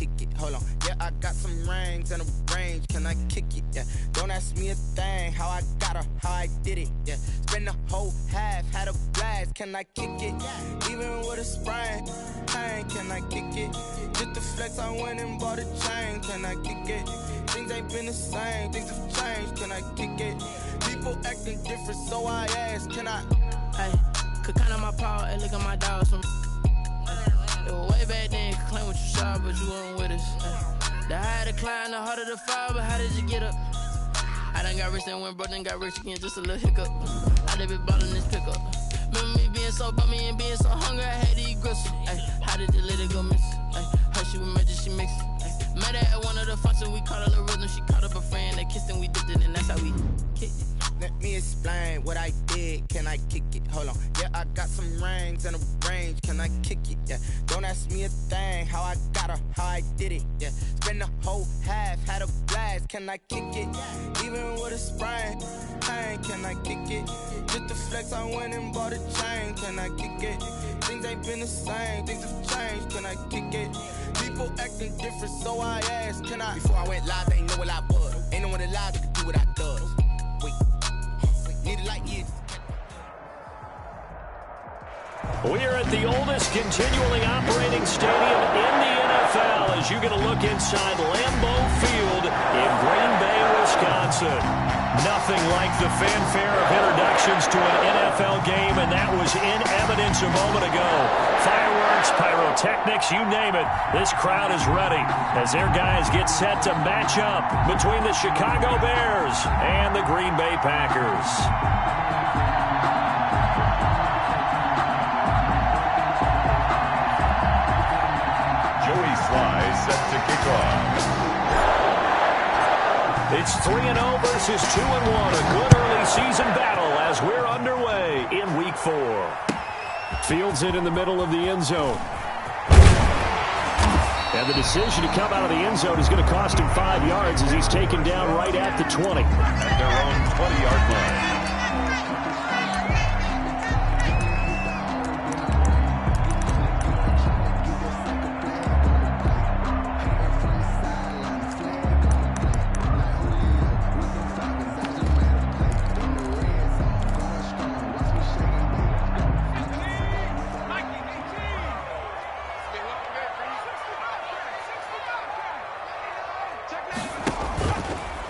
kick it? Hold on. Yeah, I got some rings and a range. Can I kick it? Yeah. Don't ask me a thing. How I got her, how I did it. Yeah. Spend the whole half, had a blast. Can I kick it? Even with a sprain, pain. Can I kick it? Just the flex, I went and bought a chain. Can I kick it? Things ain't been the same. Things have changed. Can I kick it? People acting different, so I ask. Can I? Hey, could count on my power and look at my dogs from. It was way back then, could claim what you saw, but you wasn't with us. The higher the climb, the harder the fall, but how did you get up? I done got rich and went broke, then got rich again, just a little hiccup. I done been ballin' this pickup. Remember me being so bummy and being so hungry, I had to eat gristle. Ay, how did the lady go miss? Ay, her she was magic, she mixed. Met her at one of the functions, we caught her the rhythm, she caught up a friend, they kissed and we dipped it, and that's how we kicked it. Let me explain what I did. Can I kick it? Hold on. Yeah, I got some rings and a range. Can I kick it? Yeah. Don't ask me a thing. How I got her, how I did it. Yeah. Spend the whole half, had a blast. Can I kick it? Even with a sprain, pain. Can I kick it? Just the flex, I went and bought a chain. Can I kick it? Things ain't been the same. Things have changed. Can I kick it? People acting different, so I asked. Can I? Before I went live, they ain't know what I was. Ain't no one alive that could do what I does. Wait. We are at the oldest continually operating stadium in the NFL as you get a look inside Lambeau Field in Green Bay, Wisconsin. Nothing like the fanfare of introductions to an NFL game, and that was in evidence a moment ago. Fireworks, pyrotechnics, you name it. This crowd is ready as their guys get set to match up between the Chicago Bears and the Green Bay Packers. Joey Sly set to kick off. It's 3-0 versus 2-1. A good early season battle as we're underway in Week 4. Fields it in the middle of the end zone. And the decision to come out of the end zone is going to cost him 5 yards as he's taken down right at the 20. At their own 20-yard line.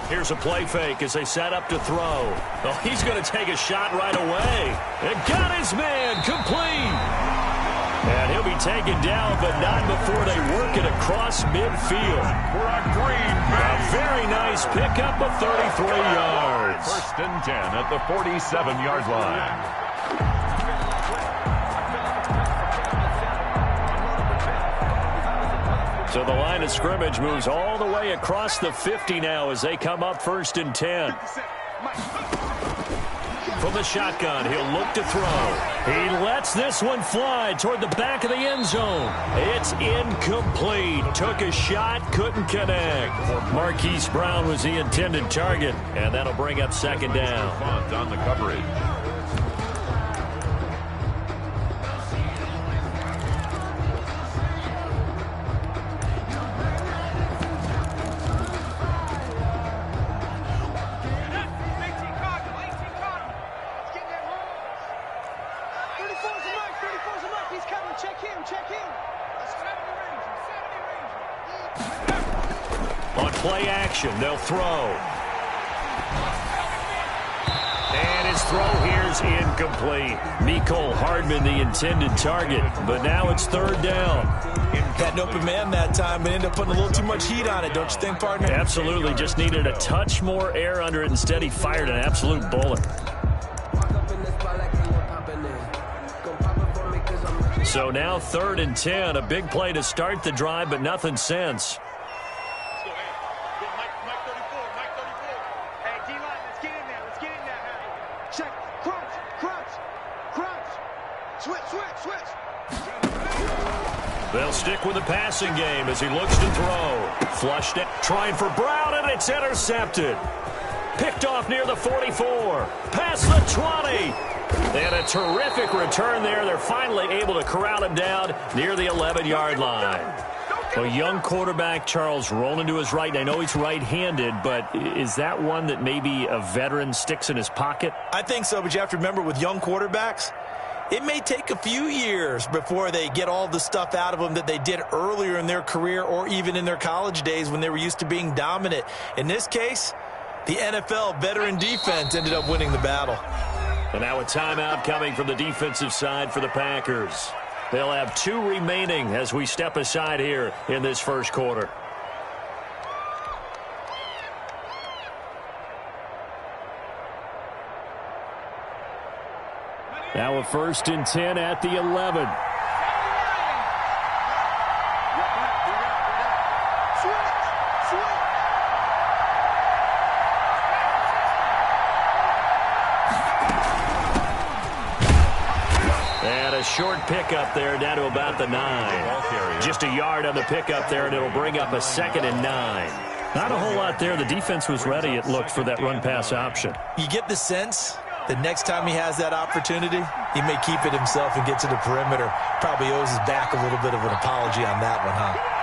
Here's a play fake as they set up to throw. Oh, he's going to take a shot right away. And got his man complete. And he'll be taken down, but not before they work it across midfield. For a Green Bay. A very nice pickup of 33 yards. 1st and 10 at the 47-yard line. So the line of scrimmage moves all the way across the 50 now as they come up 1st and 10. From the shotgun, he'll look to throw. He lets this one fly toward the back of the end zone. It's incomplete. Took a shot, couldn't connect. Marquise Brown was the intended target, and that'll bring up 2nd down. Font on the coverage. Play action, they'll throw. And his throw here's incomplete. Mecole Hardman, the intended target, but now it's 3rd down. Had an open man that time, but ended up putting a little too much heat on it, don't you think, partner? Absolutely, just needed a touch more air under it. Instead, he fired an absolute bullet. So now 3rd and 10, a big play to start the drive, but nothing since. They'll stick with the passing game as he looks to throw. Flushed it, trying for Brown, and it's intercepted. Picked off near the 44. Past the 20. And a terrific return there. They're finally able to corral him down near the 11-yard line. A young quarterback, Charles, rolling to his right. And I know he's right-handed, but is that one that maybe a veteran sticks in his pocket? I think so, but you have to remember with young quarterbacks, it may take a few years before they get all the stuff out of them that they did earlier in their career or even in their college days when they were used to being dominant. In this case, the NFL veteran defense ended up winning the battle. And now a timeout coming from the defensive side for the Packers. They'll have 2 remaining as we step aside here in this first quarter. Now a 1st and 10 at the 11. Short pickup there down to about the 9. Just a yard on the pickup there, and it'll bring up a 2nd and 9. Not a whole lot there. The defense was ready, it looked, for that run-pass option. You get the sense that next time he has that opportunity, he may keep it himself and get to the perimeter. Probably owes his back a little bit of an apology on that one, huh?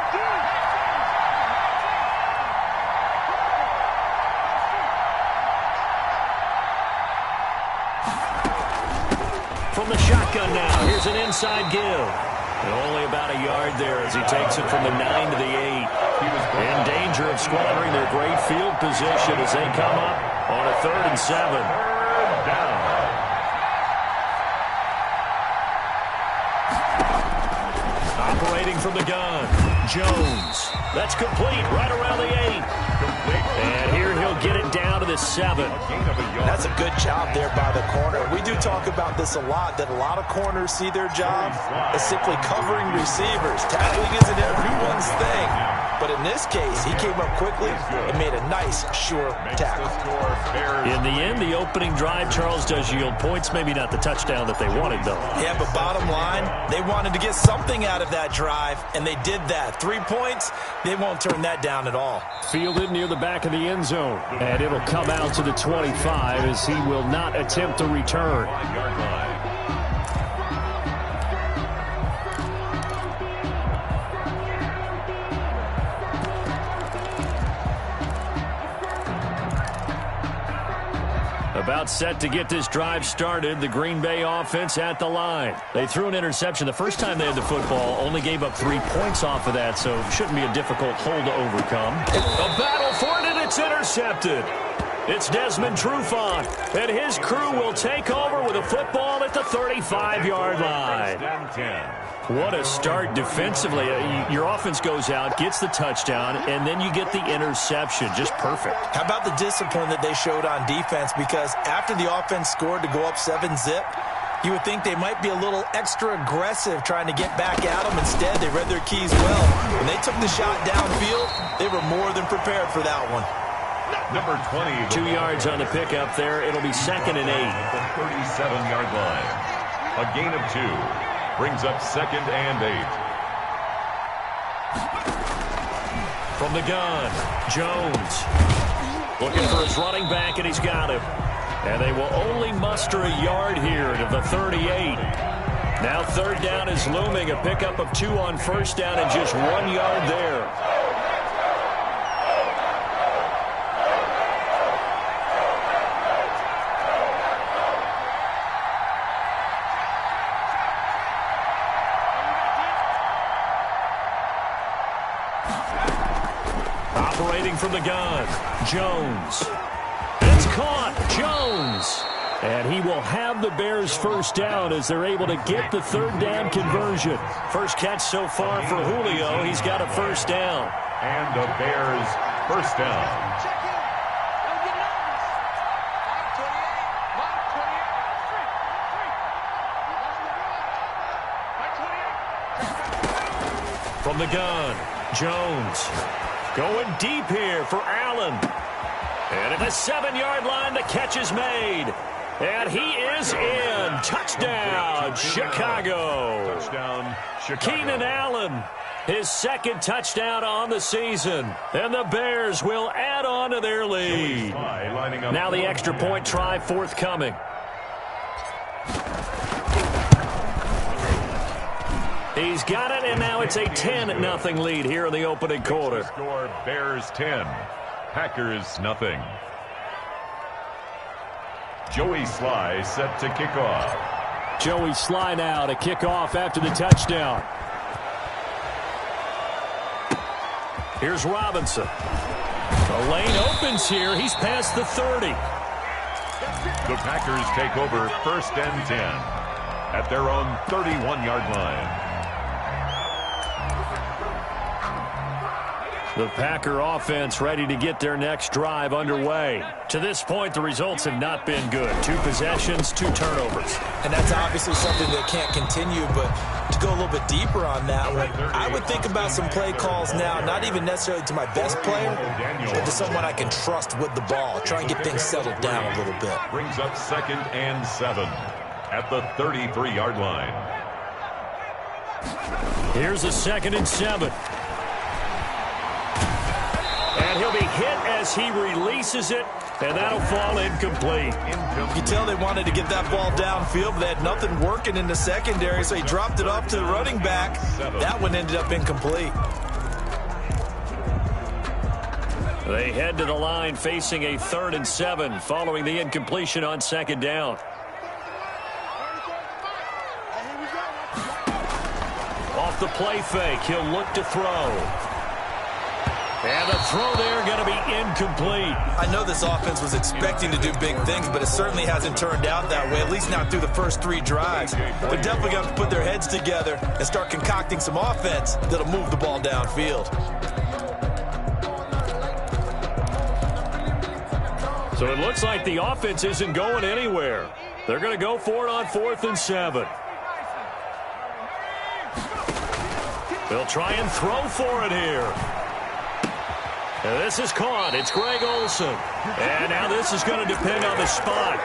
From the shotgun now, here's an inside give. And only about a yard there as he takes it from the 9 to the 8. In danger of squandering their great field position as they come up on a 3rd and 7. Operating from the gun, Jones. That's complete right around the 8. And here he'll get it down to the 7. That's a good job there by the corner. We do talk about this a lot, that a lot of corners see their job as simply covering receivers. Tackling isn't everyone's thing. But in this case, he came up quickly and made a nice, sure tackle. In the end, the opening drive, Charles, does yield points. Maybe not the touchdown that they wanted, though. Yeah, but bottom line, they wanted to get something out of that drive, and they did that. 3 points, they won't turn that down at all. Fielded near the back of the end zone. And it'll come out to the 25 as he will not attempt to return. About set to get this drive started. The Green Bay offense at the line. They threw an interception the first time they had the football, only gave up 3 points off of that, so it shouldn't be a difficult hole to overcome. A battle for it, and it's intercepted. It's Desmond Trufant, and his crew will take over with a football at the 35-yard line. What a start defensively. Your offense goes out, gets the touchdown, and then you get the interception. Just perfect. How about the discipline that they showed on defense? Because after the offense scored to go up 7-zip, you would think they might be a little extra aggressive trying to get back at them. Instead, they read their keys well. When they took the shot downfield, they were more than prepared for that one. Number 20. 2 yards on the pickup there. It'll be 2nd and 8. At the 37-yard line. A gain of 2. Brings up 2nd and 8. From the gun, Jones. Looking for his running back, and he's got him. And they will only muster a yard here to the 38. Now 3rd down is looming. A pickup of 2 on 1st down and just 1 yard there. Operating from the gun, Jones. It's caught, Jones. And he will have the Bears 1st down as they're able to get the 3rd down conversion. First catch so far for Julio. He's got a 1st down. And the Bears 1st down. From the gun, Jones. Going deep here for Allen. And at the 7-yard line, the catch is made. And he is in. Touchdown, Chicago. Touchdown, Chicago. Keenan Allen, his 2nd touchdown on the season. And the Bears will add on to their lead. Now the extra point try forthcoming. He's got it, and now it's a 10-0 lead here in the opening quarter. Score Bears 10, Packers nothing. Joey Sly set to kick off. Joey Sly now to kick off after the touchdown. Here's Robinson. The lane opens here. He's past the 30. The Packers take over 1st and 10 at their own 31-yard line. The Packer offense ready to get their next drive underway. To this point, the results have not been good. 2 possessions, 2 turnovers. And that's obviously something that can't continue, but to go a little bit deeper on that one, I would think about some play calls now, not even necessarily to my best player, but to someone I can trust with the ball. Try and get things settled down a little bit. Brings up 2nd and 7 at the 33-yard line. Here's a 2nd and 7. And he'll be hit as he releases it, and that'll fall incomplete. You can tell they wanted to get that ball downfield, but they had nothing working in the secondary, so he dropped it off to the running back. That one ended up incomplete. They head to the line facing a 3rd and 7 following the incompletion on 2nd down. Off the play fake, he'll look to throw. And the throw there going to be incomplete. I know this offense was expecting to do big things, but it certainly hasn't turned out that way, at least not through the first 3 drives. They're definitely going to put their heads together and start concocting some offense that'll move the ball downfield. So it looks like the offense isn't going anywhere. They're going to go for it on 4th and 7. They'll try and throw for it here. And this is caught. It's Greg Olsen. And now this is going to depend on the spot.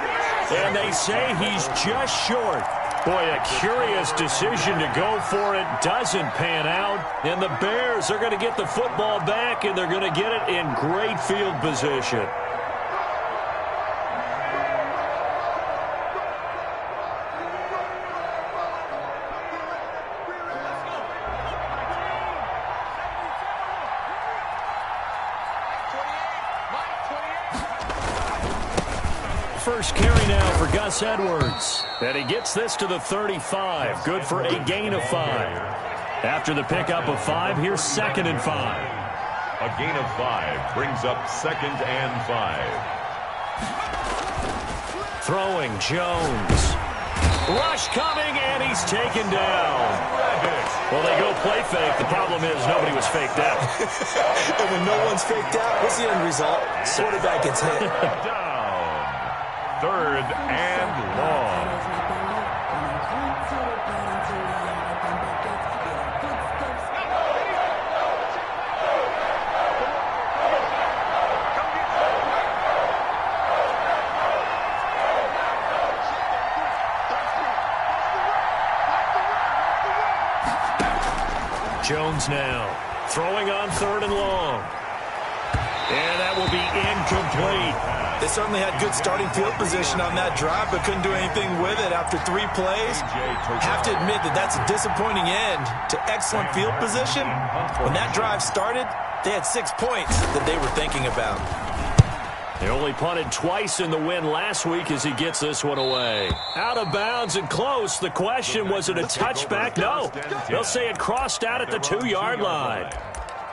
And they say he's just short. Boy, a curious decision to go for it. Doesn't pan out. And the Bears are going to get the football back, and they're going to get it in great field position. First carry now for Gus Edwards. And he gets this to the 35. Good for a gain of 5. After the pickup of 5, here's 2nd and 5. A gain of 5 brings up 2nd and 5. Throwing Jones. Rush coming, and he's taken down. Well, they go play fake. The problem is nobody was faked out. And when no one's faked out, what's the end result? Quarterback gets hit. Down. 3rd and long. Jones now throwing on 3rd and long. And that will be incomplete. They certainly had good starting field position on that drive, but couldn't do anything with it after 3 plays. Have to admit that that's a disappointing end to excellent field position. When that drive started, they had 6 points that they were thinking about. They only punted twice in the win last week as he gets this one away. Out of bounds and close. The question, was it a touchback? No. They'll say it crossed out at the 2-yard line.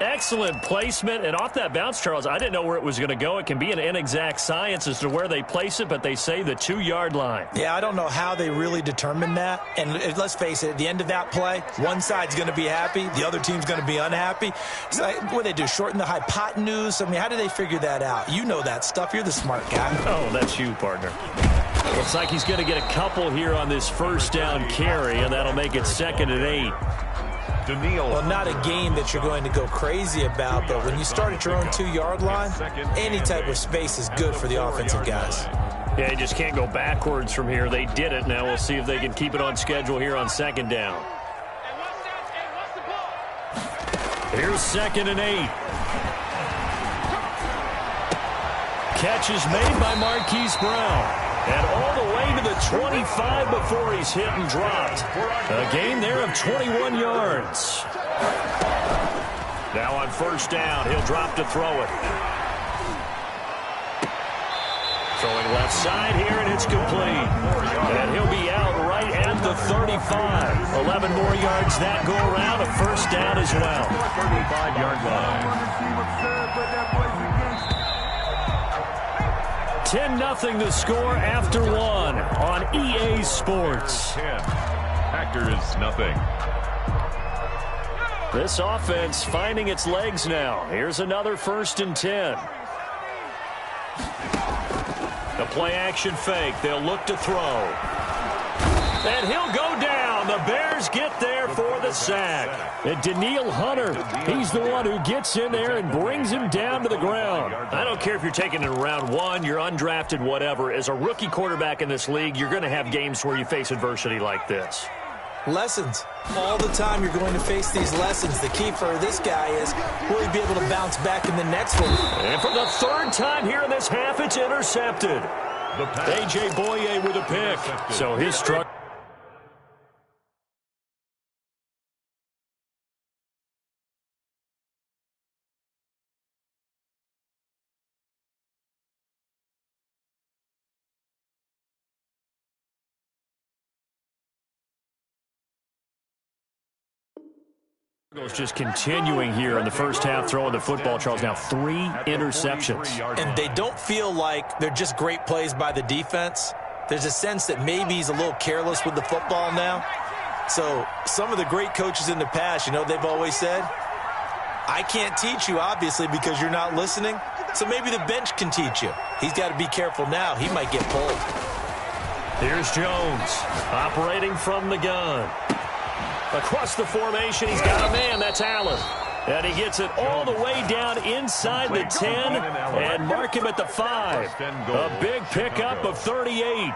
Excellent placement, and off that bounce, Charles, I didn't know where it was going to go. It can be an inexact science as to where they place it, but they say the 2-yard line. Yeah, I don't know how they really determined that. And let's face it, at the end of that play, one side's going to be happy, the other team's going to be unhappy. It's like, what do they do, shorten the hypotenuse? I mean, how do they figure that out? You know that stuff. You're the smart guy. Oh, that's you, partner. Looks like he's going to get a couple here on this 1st down carry, and that'll make it 2nd and 8. Well, not a game that you're going to go crazy about, but when you start at your own 2-yard line, any type of space is good for the offensive guys. Yeah, you just can't go backwards from here. They did it. Now we'll see if they can keep it on schedule here on 2nd down. Here's 2nd and 8. Catch is made by Marquise Brown. And all the way to the 25 before he's hit and dropped. A gain there of 21 yards. Now on first down, he'll drop to throw it. Throwing left side here, and it's complete. And he'll be out right at the 35. 11 more yards that go around, a first down as well. 35-yard line. 10-0 the score after one on EA Sports. 10. Packers nothing. This offense finding its legs now. Here's another 1st and 10. The play action fake. They'll look to throw. And he'll go down. The Bears get there for the sack. And Danielle Hunter, he's the one who gets in there and brings him down to the ground. I don't care if you're taking it in round 1, you're undrafted, whatever. As a rookie quarterback in this league, you're going to have games where you face adversity like this. Lessons. All the time you're going to face these lessons. The key for this guy is, will he be able to bounce back in the next one? And for the 3rd time here in this half, it's intercepted. A.J. Boye with a pick. So his struck. Just continuing here in the first half, throwing the football. Charles, now 3 interceptions. And they don't feel like they're just great plays by the defense. There's a sense that maybe he's a little careless with the football now. So some of the great coaches in the past, you know, they've always said, I can't teach you, obviously, because you're not listening. So maybe the bench can teach you. He's got to be careful now. He might get pulled. Here's Jones operating from the gun. Across the formation, he's got a man. That's Allen. And he gets it all the way down inside the 10 and mark him at the 5. A big pickup of 38.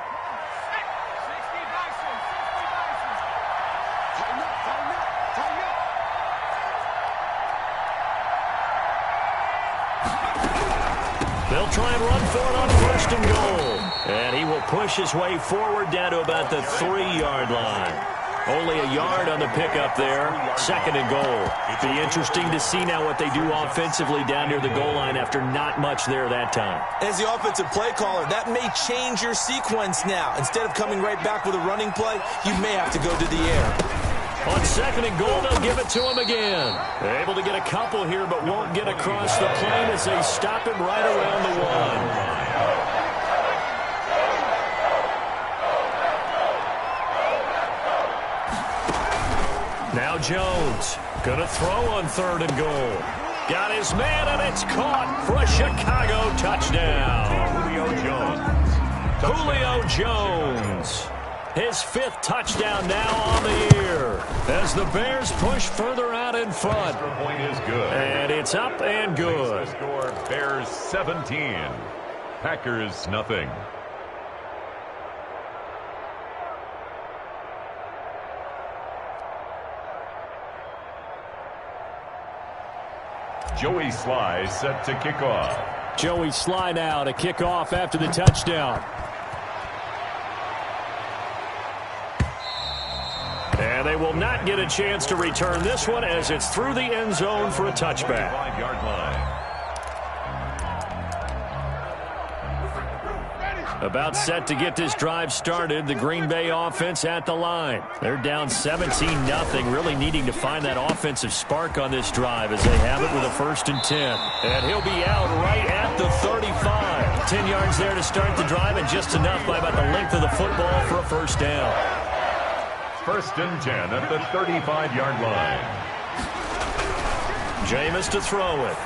They'll try and run for it on 1st and goal. And he will push his way forward down to about the 3-yard line. Only a yard on the pickup there. 2nd and goal. Be interesting to see now what they do offensively down near the goal line after not much there that time. As the offensive play caller, that may change your sequence now. Instead of coming right back with a running play, you may have to go to the air. On 2nd and goal, they'll give it to him again. They're able to get a couple here, but won't get across the plane as they stop him right around the 1. Now Jones going to throw on 3rd and goal. Got his man, and it's caught for a Chicago touchdown. Julio Jones. His 5th touchdown now on the year as the Bears push further out in front. Extra point is good. And it's up and good. Score Bears 17. Packers nothing. Joey Sly set to kick off. Joey Sly now to kick off after the touchdown. And they will not get a chance to return this one as it's through the end zone for a touchback. 5-yard line. About set to get this drive started. The Green Bay offense at the line. They're down 17-0, really needing to find that offensive spark on this drive as they have it with a 1st and 10. And he'll be out right at the 35. 10 yards there to start the drive, and just enough by about the length of the football for a 1st down. 1st and 10 at the 35-yard line. Jameis to throw it.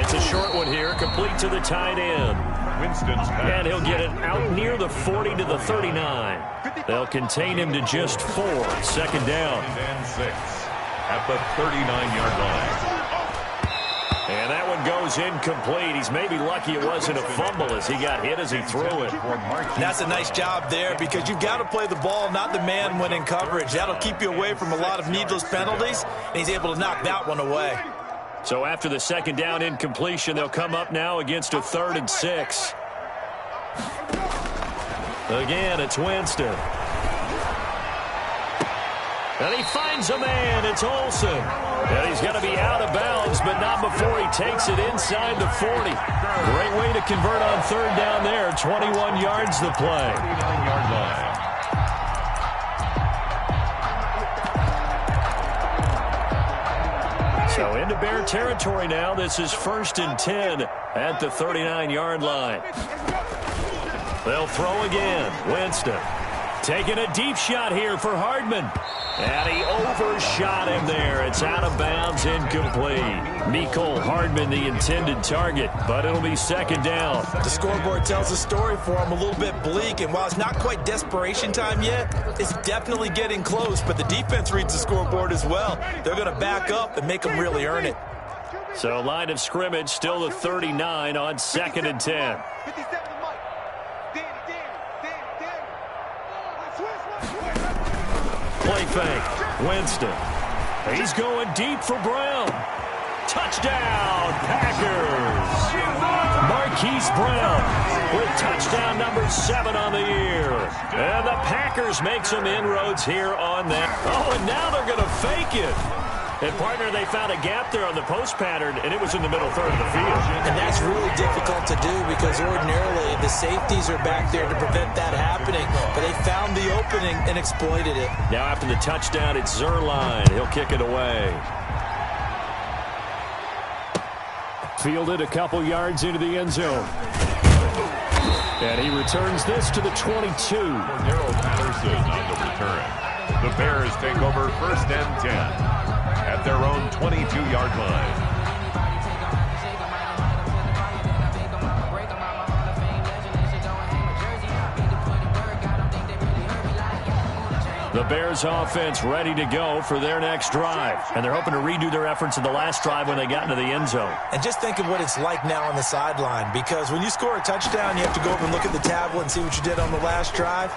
It's a short one here, complete to the tight end. Winston's pass. And he'll get it out near the 40 to the 39. They'll contain him to just 4. 2nd down. And 6 at the 39-yard line. And that one goes incomplete. He's maybe lucky it wasn't a fumble as he got hit as he threw it. That's a nice job there because you've got to play the ball, not the man when in coverage. That'll keep you away from a lot of needless penalties, and he's able to knock that one away. So after the 2nd down incompletion, they'll come up now against a 3rd and 6. Again, it's Winston. And he finds a man. It's Olsen. And he's going to be out of bounds, but not before he takes it inside the 40. Great way to convert on third down there. 21 yards the play. 39-yard line. So into Bear territory now. This is 1st and 10 at the 39-yard line. They'll throw again. Winston taking a deep shot here for Hardman. And he overshot him there. It's out of bounds, incomplete. Mecole Hardman, the intended target, but it'll be 2nd down. The scoreboard tells a story for him, a little bit bleak, and while it's not quite desperation time yet, it's definitely getting close, but the defense reads the scoreboard as well. They're going to back up and make them really earn it. So line of scrimmage still the 39 on 2nd and 10. Play fake. Winston. He's going deep for Brown. Touchdown, Packers. Marquise Brown with touchdown number 7 on the year. And the Packers make some inroads here on that. Oh, and now they're going to fake it. And, partner, they found a gap there on the post pattern, and it was in the middle third of the field. And that's really difficult to do because ordinarily the safeties are back there to prevent that happening. But they found the opening and exploited it. Now after the touchdown, it's Zerline. He'll kick it away. Fielded a couple yards into the end zone. And he returns this to the 22. Cordero Patterson on the return. The Bears take over 1st and 10. At their own 22-yard line. The Bears offense ready to go for their next drive. And they're hoping to redo their efforts in the last drive when they got into the end zone. And just think of what it's like now on the sideline, because when you score a touchdown, you have to go over and look at the tablet and see what you did on the last drive.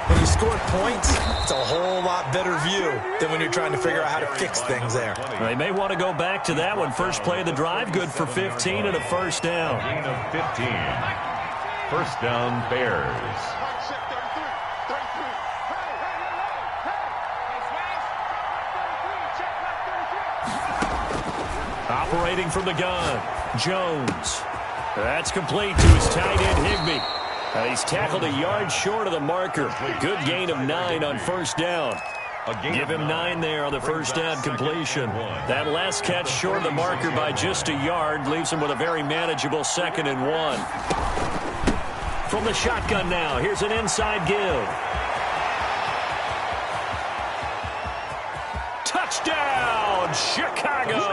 When you score points, it's a whole lot better view than when you're trying to figure out how to fix things there. They may want to go back to that one. First play of the drive, good for 15 and a 1st down. Gain of 15. 1st down, Bears. Operating from the gun, Jones. That's complete to his tight end, Higbee. He's tackled a yard short of the marker. Good gain of 9 on 1st down. Give him 9 there on the 1st down completion. That last catch short of the marker by just a yard leaves him with a very manageable 2nd and 1. From the shotgun now, here's an inside give. Touchdown, Chicago!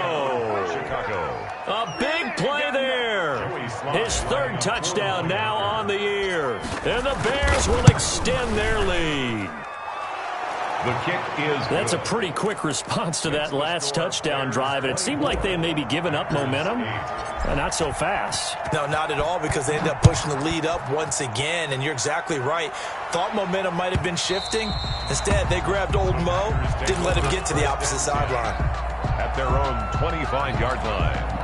A big play there. His 3rd touchdown now on the year. And the Bears will extend their lead. The kick is good. That's a pretty quick response to that last touchdown drive, and it seemed like they may be giving up momentum. Not so fast. No, not at all, because they ended up pushing the lead up once again, and you're exactly right. Thought momentum might have been shifting. Instead, they grabbed old Mo, didn't let him get to the opposite sideline. At their own 25-yard line.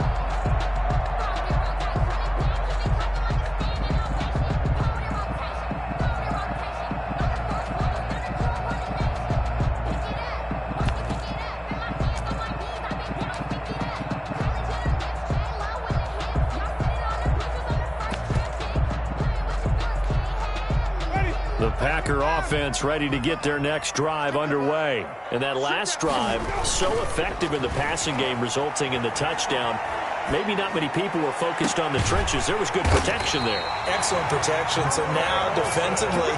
The Packer offense ready to get their next drive underway. And that last drive, so effective in the passing game, resulting in the touchdown. Maybe not many people were focused on the trenches. There was good protection there. Excellent protection. So now, defensively,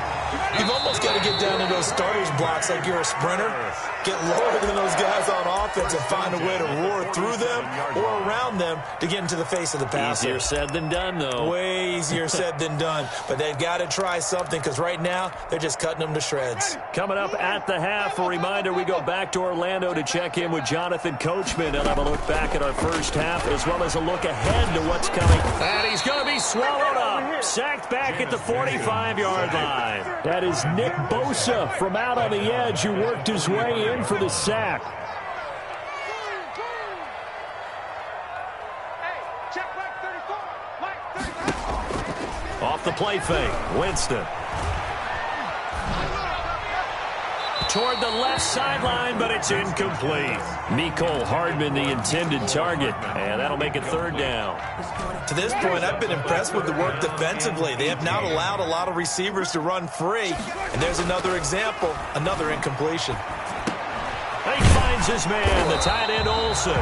you've almost got to get down to those starters blocks like you're a sprinter. Get lower than those guys on offense and find a way to roar through them or around them to get into the face of the passer. Easier said than done, though. Way easier said than done. But they've got to try something, because right now, they're just cutting them to shreds. Coming up at the half, a reminder, we go back to Orlando to check in with Jonathan Coachman. He'll have a look back at our first half, as well as a look ahead to what's coming. And he's going to be swallowed up. Sacked back at the 45-yard line. That is Nick Bosa from out on the edge, who worked his way in for the sack. Off the play fake, Winston. toward the left sideline, but it's incomplete. Mecole Hardman, the intended target, and that'll make it third down. To this point, I've been impressed with the work defensively. They have not allowed a lot of receivers to run free, and there's another example, another incompletion. He finds his man, the tight end Olsen.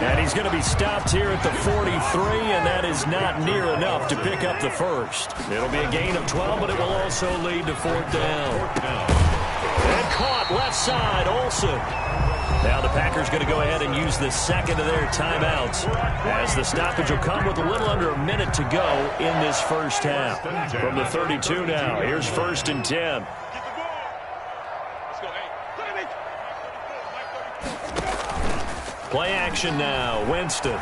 And he's going to be stopped here at the 43, and that is not near enough to pick up the first. It'll be a gain of 12, but it will also lead to fourth down. And caught left side, Olsen. Now the Packers going to go ahead and use the second of their timeouts, as the stoppage will come with a little under a minute to go in this first half. From the 32 now, here's 1st and 10. Play action now, Winston.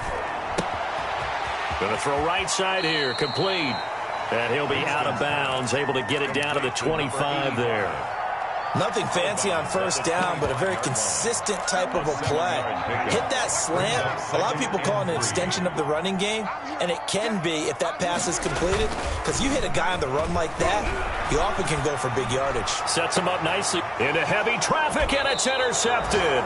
Going to throw right side here, complete. And he'll be out of bounds, able to get it down to the 25 there. Nothing fancy on first down, but a very consistent type of a play. Hit that slant. A lot of people call it an extension of the running game, and it can be if that pass is completed, because you hit a guy on the run like that, you often can go for big yardage. Sets him up nicely into heavy traffic, and it's intercepted.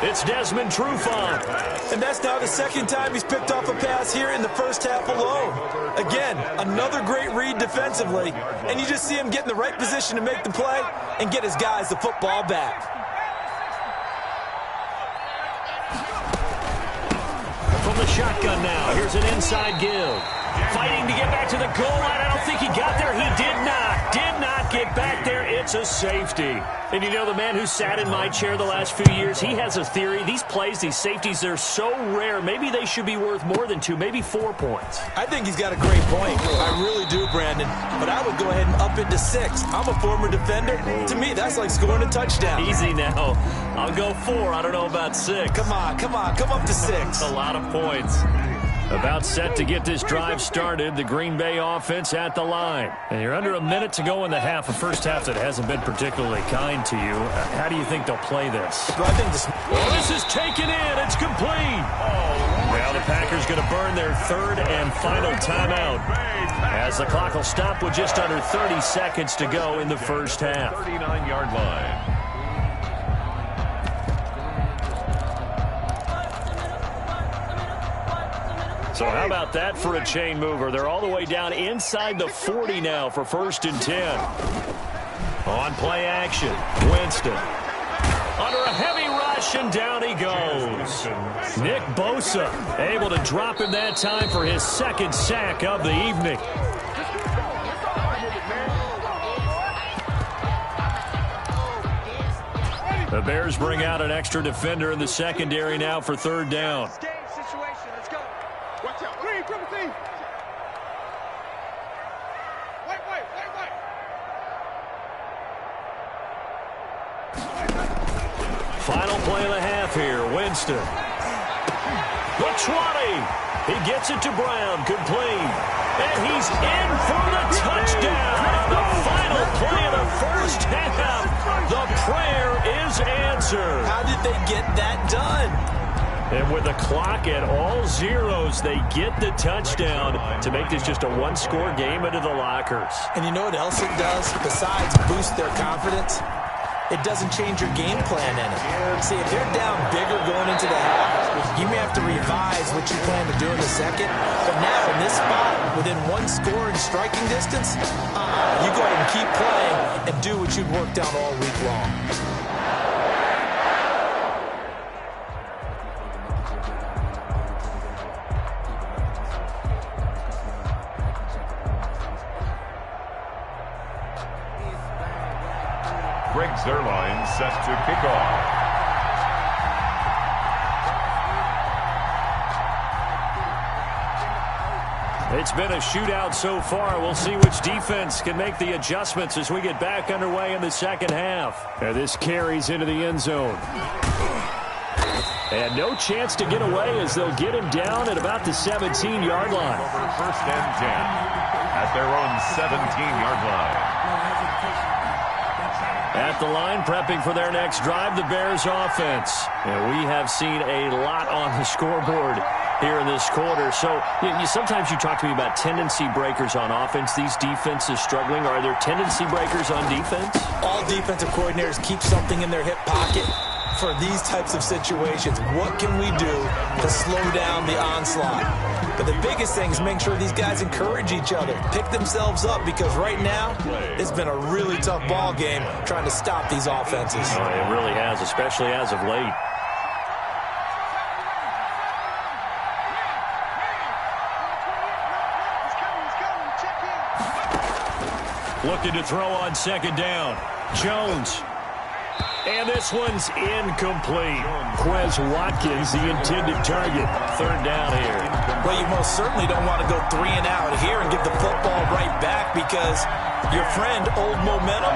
It's Desmond Trufant. And that's now the second time he's picked off a pass here in the first half alone. Again, another great read defensively, and you just see him get in the right position to make the play and get his guys the football back. From the shotgun now, here's an inside give. Fighting to get back to the goal line. I don't think he got there. He did not get back there. It's a safety. And you know, the man who sat in my chair the last few years, he has a theory. These plays, these safeties, they're so rare. Maybe they should be worth more than 2, maybe 4 points. I think he's got a great point. I really do, Brandon. But I would go ahead and up it to 6. I'm a former defender. To me, that's like scoring a touchdown. Easy now. I'll go 4. I don't know about 6. Come on. Come up to 6. A lot of points. About set to get this drive started, the Green Bay offense at the line. And you're under a minute to go in the half, a first half that hasn't been particularly kind to you. How do you think they'll play this? Well, I think this is taken in. It's complete. Now the Packers going to burn their third and final timeout, as the clock will stop with just under 30 seconds to go in the first half. 39-yard line. So how about that for a chain mover? They're all the way down inside the 40 now for 1st and 10. On play action, Winston. Under a heavy rush, and down he goes. Nick Bosa able to drop him that time for his second sack of the evening. The Bears bring out an extra defender in the secondary now for third down. Final play of the half here, Winston. The 20. He gets it to Brown, complete. And he's in for the touchdown. The final play of the first half. The prayer is answered. How did they get that done? And with the clock at all zeros, they get the touchdown to make this just a one-score game into the lockers. And you know what else it does? Besides boost their confidence, it doesn't change your game plan any. See, if they're down bigger going into the half, you may have to revise what you plan to do in the second. But now in this spot, within one score and striking distance, you go ahead and keep playing and do what you've worked out all week long. Greg Zuerlein set to kick off. It's been a shootout so far. We'll see which defense can make the adjustments as we get back underway in the second half. And this carries into the end zone. And no chance to get away as they'll get him down at about the 17-yard line. Over 1st and 10 at their own 17-yard line. At the line, prepping for their next drive, the Bears offense. And we have seen a lot on the scoreboard here in this quarter. So sometimes you talk to me about tendency breakers on offense. These defenses struggling. Are there tendency breakers on defense? All defensive coordinators keep something in their hip pocket for these types of situations. What can we do to slow down the onslaught? But the biggest thing is make sure these guys encourage each other, pick themselves up, because right now it's been a really tough ball game trying to stop these offenses. It really has, especially as of late. Looking to throw on second down. Jones. And this one's incomplete. Quez Watkins, the intended target. Third down here. Well, you most certainly don't want to go 3 and out here and give the football right back, because your friend, Old Momentum,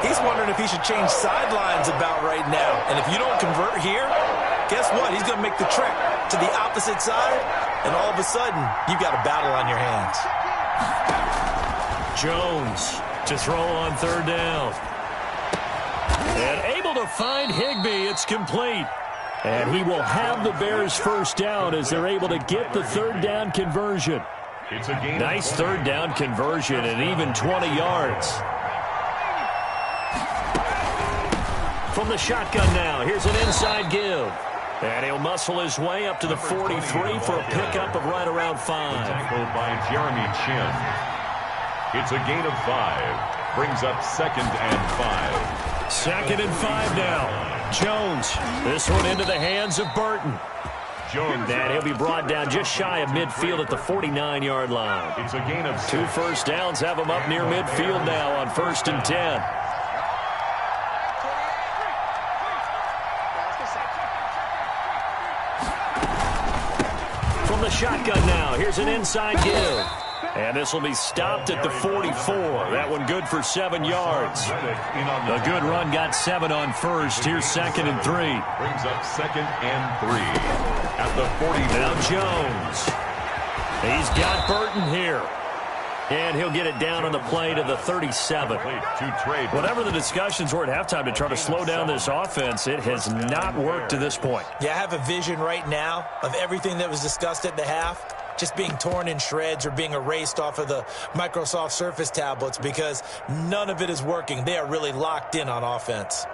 he's wondering if he should change sidelines about right now. And if you don't convert here, guess what? He's going to make the trek to the opposite side, and all of a sudden, you've got a battle on your hands. Jones to throw on third down. And able to find Higbee. It's complete. And he will have the Bears first down as they're able to get the third down conversion. It's a gain. Nice third down conversion and even 20 yards. From the shotgun now, here's an inside give. And he'll muscle his way up to the 43 for a pickup of right around 5. Tackled by Jeremy Chin. It's a gain of 5. Brings up 2nd and 5. 2nd and 5 now. Jones. This one into the hands of Burton. Jones. And he'll be brought down just shy of midfield at the 49-yard line. It's a gain of 6. 2 first downs have him up near midfield now on 1st and 10. From the shotgun now, here's an inside give. And this will be stopped at the 44. That one good for 7 yards. A good run got 7 on first. Here's 2nd and 3. Brings up 2nd and 3 at the 40. Now Jones. He's got Burton here. And he'll get it down on the play to the 37. Whatever the discussions were at halftime to try to slow down this offense, it has not worked to this point. Yeah, I have a vision right now of everything that was discussed at the half just being torn in shreds or being erased off of the Microsoft Surface tablets, because none of it is working. They are really locked in on offense.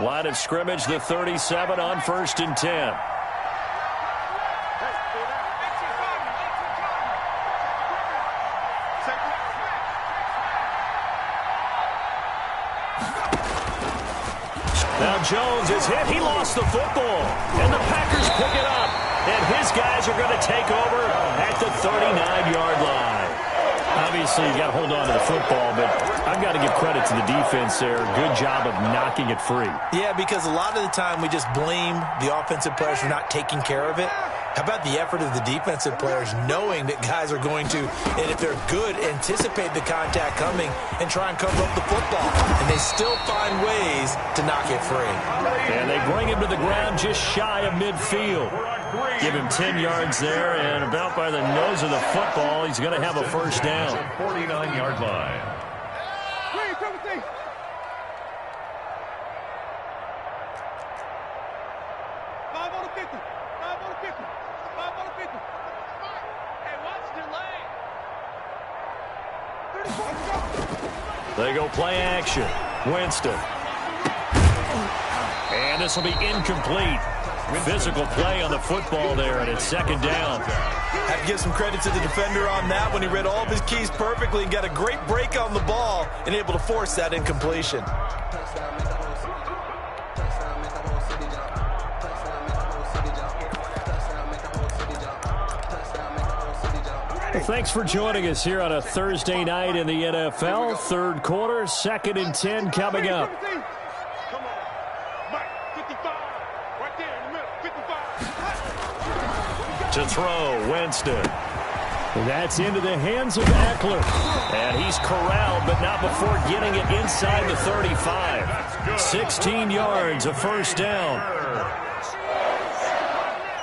Line of scrimmage, the 37 on 1st and 10. Now Jones is hit. He lost the football. And the Packers pick it up. And his guys are going to take over at the 39-yard line. Obviously, you got to hold on to the football, but I've got to give credit to the defense there. Good job of knocking it free. Yeah, because a lot of the time we just blame the offensive players for not taking care of it. How about the effort of the defensive players knowing that guys are going to, and if they're good, anticipate the contact coming and try and cover up the football. And they still find ways to knock it free. And they bring him to the ground just shy of midfield. Give him 10 yards there, and about by the nose of the football, he's going to have a first down. 49-yard line. They go play action. Winston. And this will be incomplete. Physical play on the football there, and it's 2nd down. Have to give some credit to the defender on that when he read all of his keys perfectly and got a great break on the ball and able to force that incompletion. Well, thanks for joining us here on a Thursday night in the NFL. Third quarter, 2nd and 10 coming up. To throw, Winston. That's into the hands of Eckler. And he's corralled, but not before getting it inside the 35. 16 yards, a first down.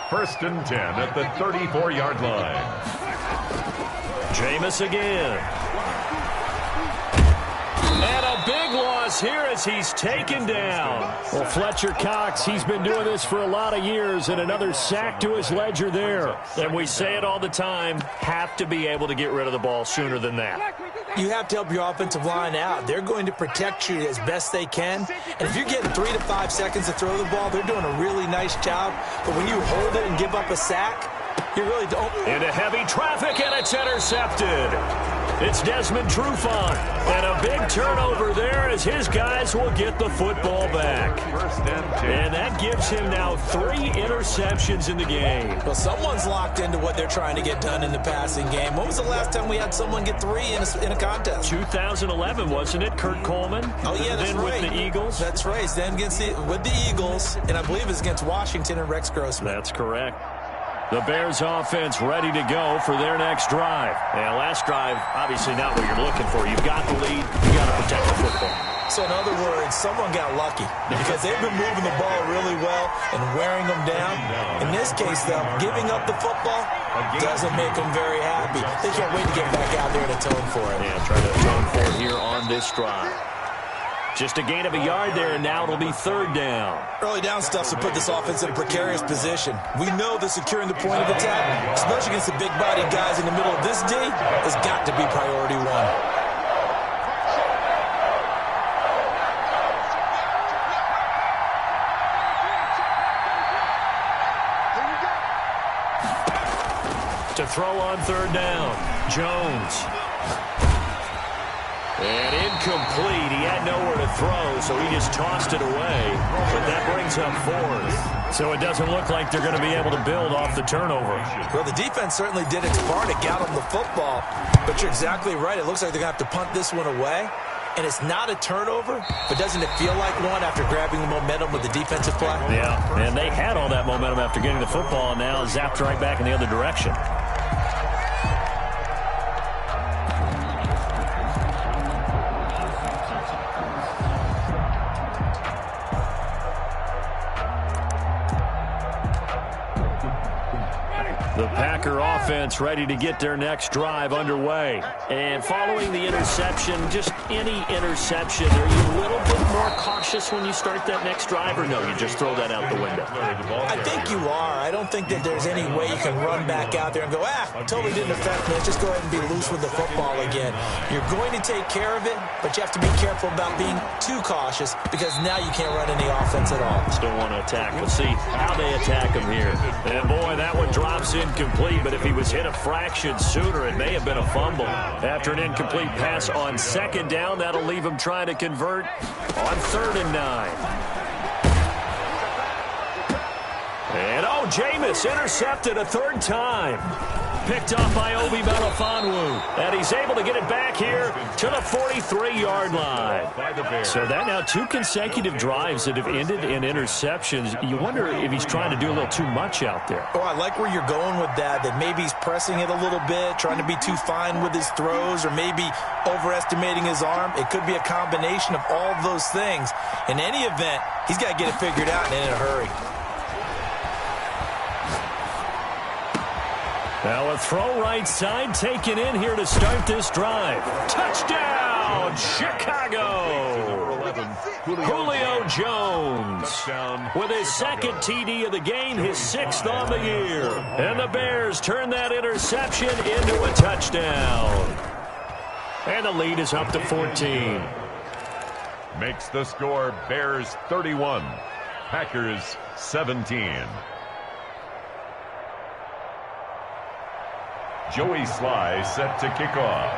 1st and 10 at the 34-yard line. Jameis again. And a big loss loss here as he's taken down. Well, Fletcher Cox, he's been doing this for a lot of years, and another sack to his ledger there. And we say it all the time, have to be able to get rid of the ball sooner than that. You have to help your offensive line out. They're going to protect you as best they can. And if you're getting 3 to 5 seconds to throw the ball, they're doing a really nice job. But when you hold it and give up a sack, you really don't. Into heavy traffic, and it's intercepted. It's Desmond Trufant. And a big turnover there as his guys will get the football back. And that gives him now 3 interceptions in the game. Well, someone's locked into what they're trying to get done in the passing game. When was the last time we had someone get 3 in a contest? 2011, wasn't it? Kurt Coleman? Oh, yeah, that's right. With the Eagles? That's right. Then with the Eagles, and I believe it's against Washington and Rex Grossman. That's correct. The Bears offense ready to go for their next drive. And last drive, obviously not what you're looking for. You've got the lead. You've got to protect the football. So in other words, someone got lucky because they've been moving the ball really well and wearing them down. In this case, though, giving up the football doesn't make them very happy. They can't wait to get back out there and atone for it. Yeah, trying to atone for it here on this drive. Just a gain of a yard there, and now it'll be 3rd down. Early down stuff to put this offense in a precarious position. We know that securing the point of attack, especially against the big-bodied guys in the middle of this D, has got to be priority 1. To throw on 3rd down, Jones. And incomplete. He had nowhere to throw, so he just tossed it away. But that brings up 4th. So it doesn't look like they're going to be able to build off the turnover. Well, the defense certainly did its part to get them the football. But you're exactly right. It looks like they're going to have to punt this one away. And it's not a turnover, but doesn't it feel like one after grabbing the momentum with the defensive play? Yeah, and they had all that momentum after getting the football, and now zapped right back in the other direction. The Packer offense ready to get their next drive underway. And following the interception, just any interception, are you a little bit more cautious when you start that next drive, or no, you just throw that out the window? I think you are. I don't think that there's any way you can run back out there and go, totally didn't affect me. Let's just go ahead and be loose with the football again. You're going to take care of it, but you have to be careful about being too cautious because now you can't run any offense at all. Still want to attack. We'll see how they attack him here. And boy, that one drops incomplete, but if he was hit a fraction sooner, it may have been a fumble. After an incomplete pass on 2nd down, that'll leave him trying to convert on 3rd and 9. And Jameis intercepted a 3rd time. Picked off by Obi Melifonwu. And he's able to get it back here to the 43-yard line. So that now 2 consecutive drives that have ended in interceptions. You wonder if he's trying to do a little too much out there. Oh, I like where you're going with that maybe he's pressing it a little bit, trying to be too fine with his throws, or maybe overestimating his arm. It could be a combination of all of those things. In any event, he's got to get it figured out and in a hurry. Now a throw right side taken in here to start this drive. Touchdown, Chicago! Julio Jones with his 2nd TD of the game, his 6th on the year. And the Bears turn that interception into a touchdown. And the lead is up to 14. Makes the score Bears 31, Packers 17. Joey Sly set to kick off.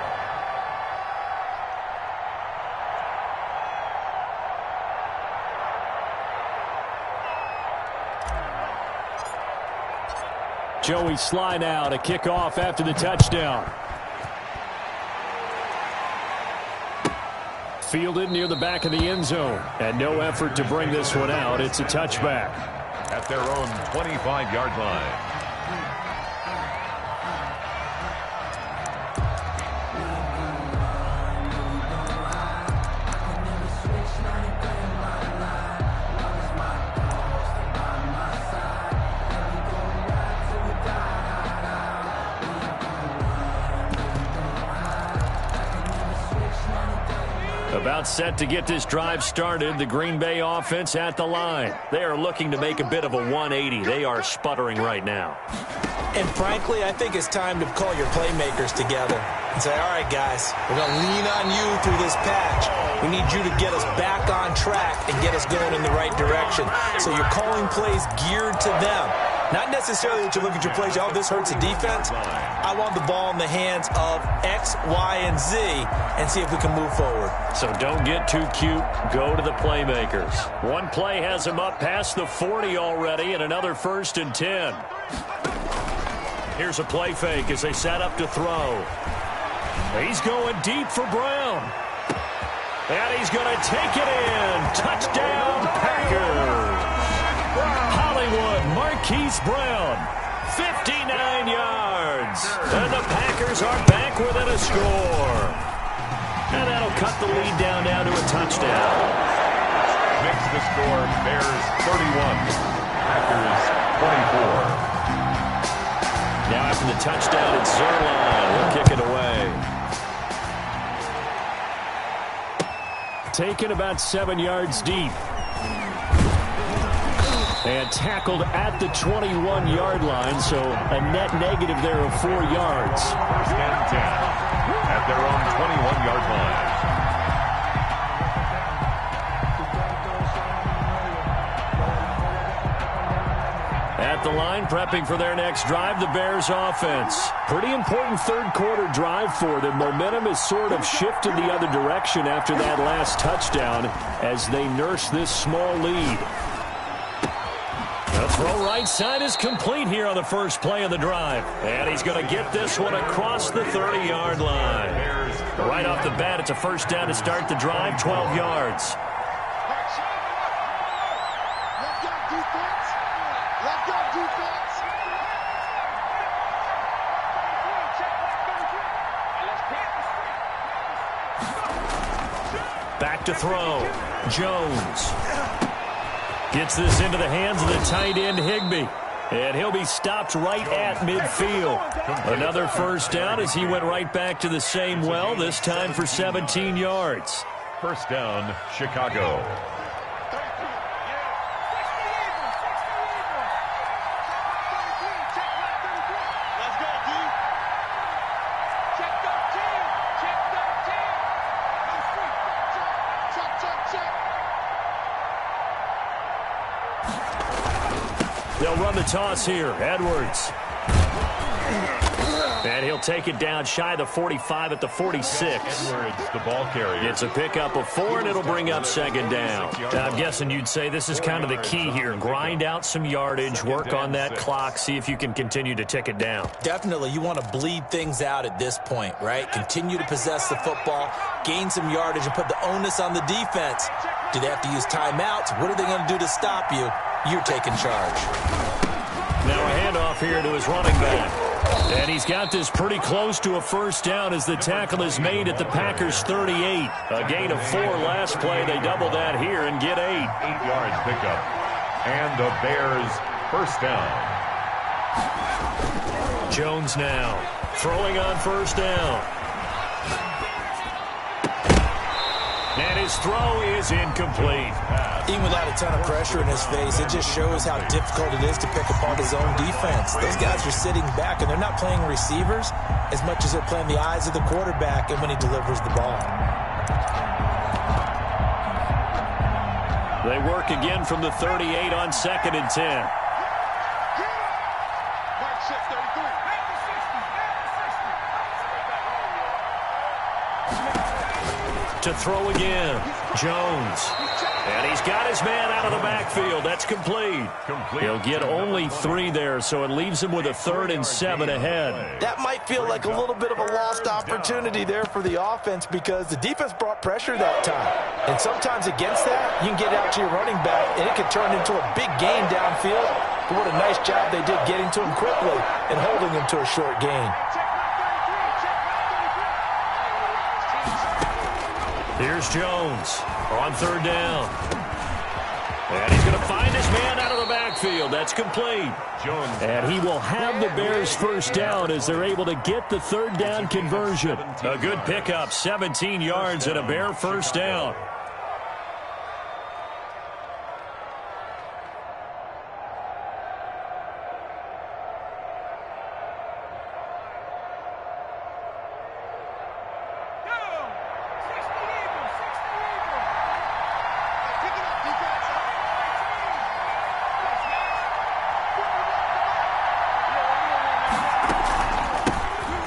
Joey Sly now to kick off after the touchdown. Fielded near the back of the end zone. And no effort to bring this one out. It's a touchback. At their own 25-yard line. About set to get this drive started. The Green Bay offense at the line. They are looking to make a bit of a 180. They are sputtering right now. And frankly, I think it's time to call your playmakers together and say, all right, guys, we're going to lean on you through this patch. We need you to get us back on track and get us going in the right direction. So you're calling plays geared to them. Not necessarily that you look at your plays, oh, this hurts the defense. I want the ball in the hands of X, Y, and Z and see if we can move forward. So don't get too cute. Go to the playmakers. One play has him up past the 40 already and another 1st and 10. Here's a play fake as they set up to throw. He's going deep for Brown. And he's going to take it in. Touchdown, Packers. Hollywood Marquise Brown, 59 yards. And the Packers are back within a score. And that'll cut the lead down now to a touchdown. Makes the score Bears 31, Packers 24. Now after the touchdown, it's Zerline. He'll kick it away. Taken about 7 yards deep. And tackled at the 21-yard line, so a net negative there of 4 yards. 1st and 10 at their own 21-yard line. At the line, prepping for their next drive, the Bears offense. Pretty important third-quarter drive for them. Momentum has sort of shifted the other direction after that last touchdown as they nurse this small lead. The throw right side is complete here on the first play of the drive. And he's going to get this one across the 30-yard line. Right off the bat, it's a 1st down to start the drive, 12 yards. Back to throw. Jones gets this into the hands of the tight end, Higbee. And he'll be stopped right at midfield. Another 1st down as he went right back to the same well, this time for 17 yards. 1st down, Chicago. They'll run the toss here. Edwards. And he'll take it down shy of the 45 at the 46. Edwards, the ball carrier. It's a pickup of 4, and it'll bring up 2nd down. Now, I'm guessing you'd say this is kind of the key here. Grind out some yardage, work on that clock, see if you can continue to tick it down. Definitely, you want to bleed things out at this point, right? Continue to possess the football, gain some yardage, and put the onus on the defense. Do they have to use timeouts? What are they going to do to stop you? You're taking charge. Now a handoff here to his running back. And he's got this pretty close to a 1st down as the tackle is made at the Packers 38. A gain of 4 last play. They double that here and get 8. 8 yards pickup. And the Bears 1st down. Jones now throwing on 1st down. And his throw is incomplete. Even without a ton of pressure in his face, it just shows how difficult it is to pick apart his own defense. Those guys are sitting back, and they're not playing receivers as much as they're playing the eyes of the quarterback and when he delivers the ball. They work again from the 38 on 2nd and 10. To throw again, Jones. And he's got his man out of the backfield. That's complete. He'll get only 3 there, so it leaves him with a 3rd and 7 ahead. That might feel like a little bit of a lost opportunity there for the offense because the defense brought pressure that time. And sometimes against that, you can get out to your running back, and it can turn into a big gain downfield. But what a nice job they did getting to him quickly and holding him to a short gain. Here's Jones on 3rd down. And he's going to find his man out of the backfield. backfield. That's complete. And he will have the Bears first down as they're able to get the third down conversion. A good pickup, 17 yards and a Bear first down.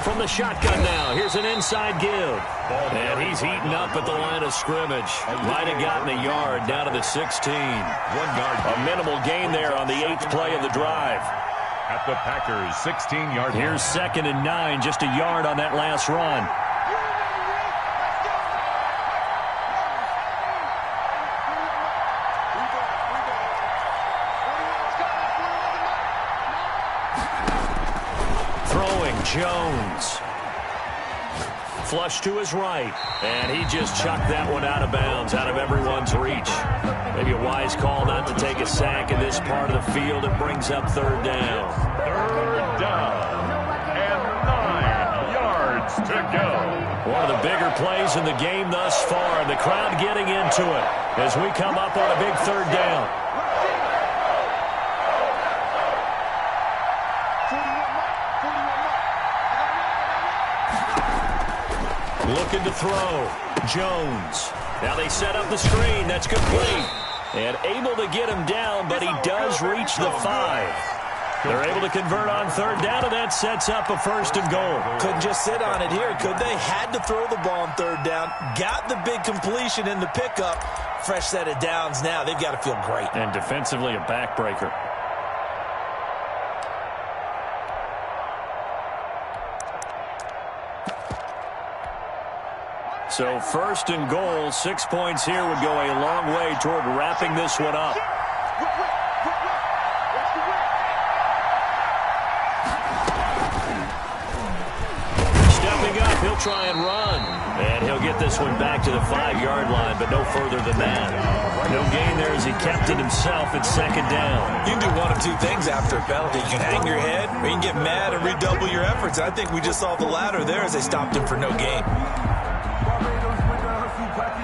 From the shotgun now, here's an inside give. And he's eaten up at the line of scrimmage. Might have gotten a yard down to the 16. 1 yard. A minimal gain there on the 8th play of the drive. At the Packers' 16-yard line. Here's 2nd and 9, just a yard on that last run. Jones. Flush to his right. And he just chucked that one out of bounds, out of everyone's reach. Maybe a wise call not to take a sack in this part of the field. It brings up third down. Third down. And 9 yards to go. One of the bigger plays in the game thus far. The crowd getting into it as we come up on a big third down. Looking to throw. Jones. Now they set up the screen. That's complete. And able to get him down, but he does reach the 5. They're able to convert on third down, and that sets up a 1st and goal. Couldn't just sit on it here, could they? Had to throw the ball on third down. Got the big completion in the pickup. Fresh set of downs now. They've got to feel great. And defensively, a backbreaker. So 1st and goal, 6 points here would go a long way toward wrapping this one up. Stepping up, he'll try and run. And he'll get this one back to the 5-yard line, but no further than that. No gain there as he kept it himself at 2nd down. You can do one of two things after a penalty. You can hang your head, or you can get mad and redouble your efforts. I think we just saw the latter there as they stopped him for no gain.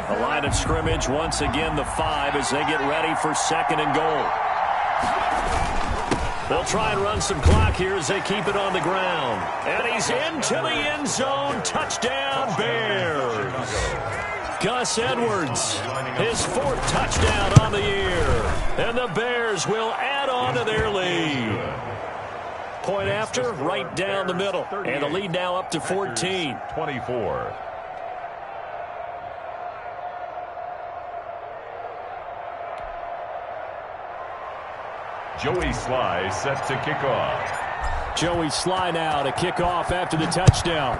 The line of scrimmage, once again, the 5 as they get ready for 2nd and goal. They'll try and run some clock here as they keep it on the ground. And he's into the end zone. Touchdown, Bears. Gus Edwards, his 4th touchdown on the year. And the Bears will add on to their lead. Point after, right down the middle. And the lead now up to 14. 24. Joey Sly set to kick off. Joey Sly now to kick off after the touchdown.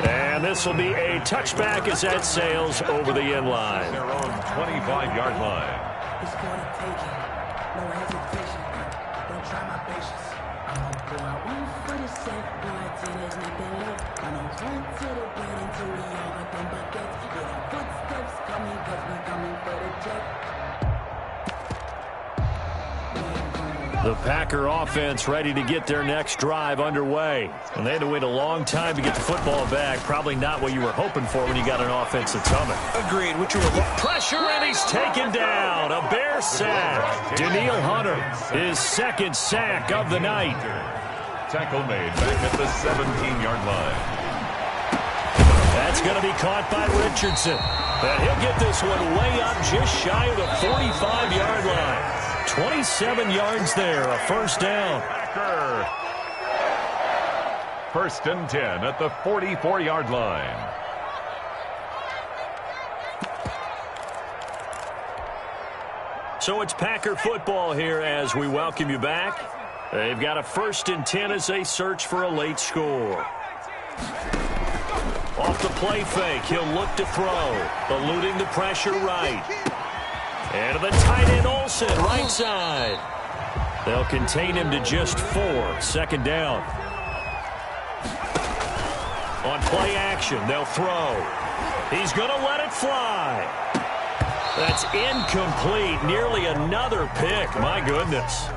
And this will be a touchback as that sails over the end line. Their own 25-yard line. It's gonna take it. No hesitation. Don't try my patience. I'm gonna pull out one for the safe. One till there's nothing left. I'm gonna run to the bed until we all got them buckets. Yeah, the footsteps coming, cause we coming for the jet. The Packer offense ready to get their next drive underway. And they had to wait a long time to get the football back. Probably not what you were hoping for when you got an offense that's humming. Agreed. What you were looking Pressure, and he's taken down. A Bear sack. Danielle Hunter, his 2nd sack of the night. Tackle made back at the 17-yard line. That's going to be caught by Richardson. And he'll get this one way up just shy of the 45-yard line. 27 yards there, a 1st down. Packer. 1st and 10 at the 44-yard line. So it's Packer football here as we welcome you back. They've got a 1st and 10 as they search for a late score. Off the play fake, he'll look to throw, eluding the pressure right. And to the tight end Olsen, right side. They'll contain him to just 4. 2nd down. On play action, they'll throw. He's going to let it fly. That's incomplete. Nearly another pick. My goodness.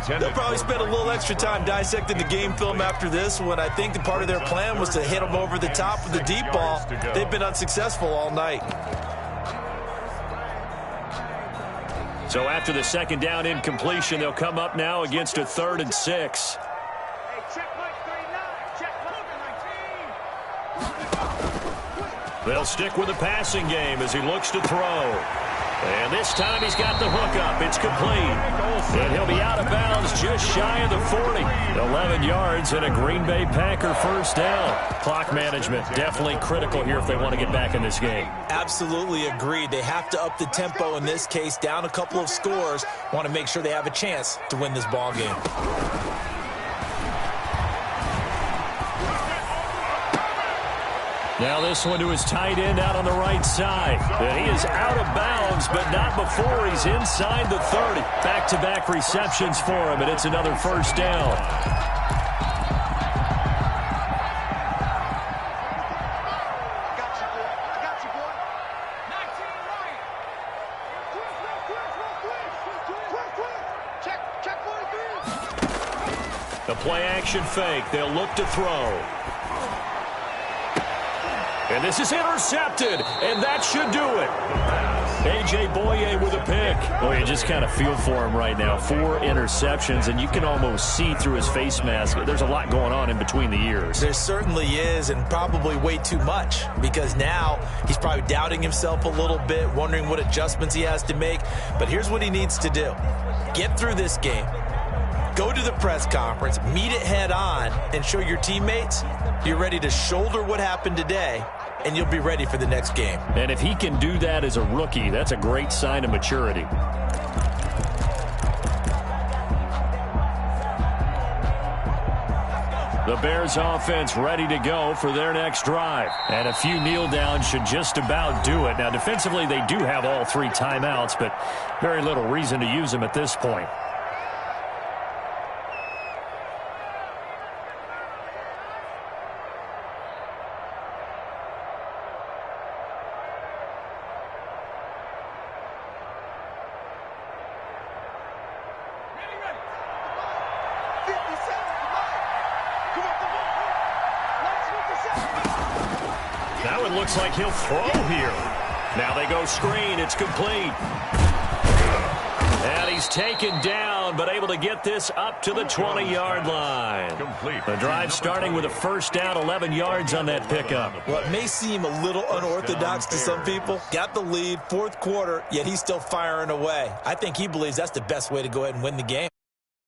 They'll probably spend a little extra time dissecting the game film after this one. I think the part of their plan was to hit them over the top with the deep ball. They've been unsuccessful all night. So after the second down incompletion, they'll come up now against a 3rd and 6. They'll stick with the passing game as he looks to throw. And this time he's got the hook up. It's complete. And he'll be out of bounds just shy of the 40. 11 yards and a Green Bay Packer first down. Clock management definitely critical here if they want to get back in this game. Absolutely agreed. They have to up the tempo in this case, down a couple of scores. Want to make sure they have a chance to win this ball game. Now this one to his tight end out on the right side. And he is out of bounds, but not before he's inside the 30. Back-to-back receptions for him, and it's another first down. The play-action fake. They'll look to throw. And this is intercepted, and that should do it. A.J. Boye with a pick. Oh, you just kind of feel for him right now. 4 interceptions, and you can almost see through his face mask. There's a lot going on in between the ears. There certainly is, and probably way too much, because now he's probably doubting himself a little bit, wondering what adjustments he has to make. But here's what he needs to do. Get through this game. Go to the press conference, meet it head on, and show your teammates you're ready to shoulder what happened today, and you'll be ready for the next game. And if he can do that as a rookie, that's a great sign of maturity. The Bears offense ready to go for their next drive. And a few kneel downs should just about do it. Now, defensively, they do have all 3 timeouts, but very little reason to use them at this point. Now it looks like he'll throw here. Now they go screen. It's complete. And he's taken down, but able to get this up to the 20-yard line. The drive starting with a first down, 11 yards on that pickup. Well, it may seem a little unorthodox to some people. Got the lead, 4th quarter, yet he's still firing away. I think he believes that's the best way to go ahead and win the game.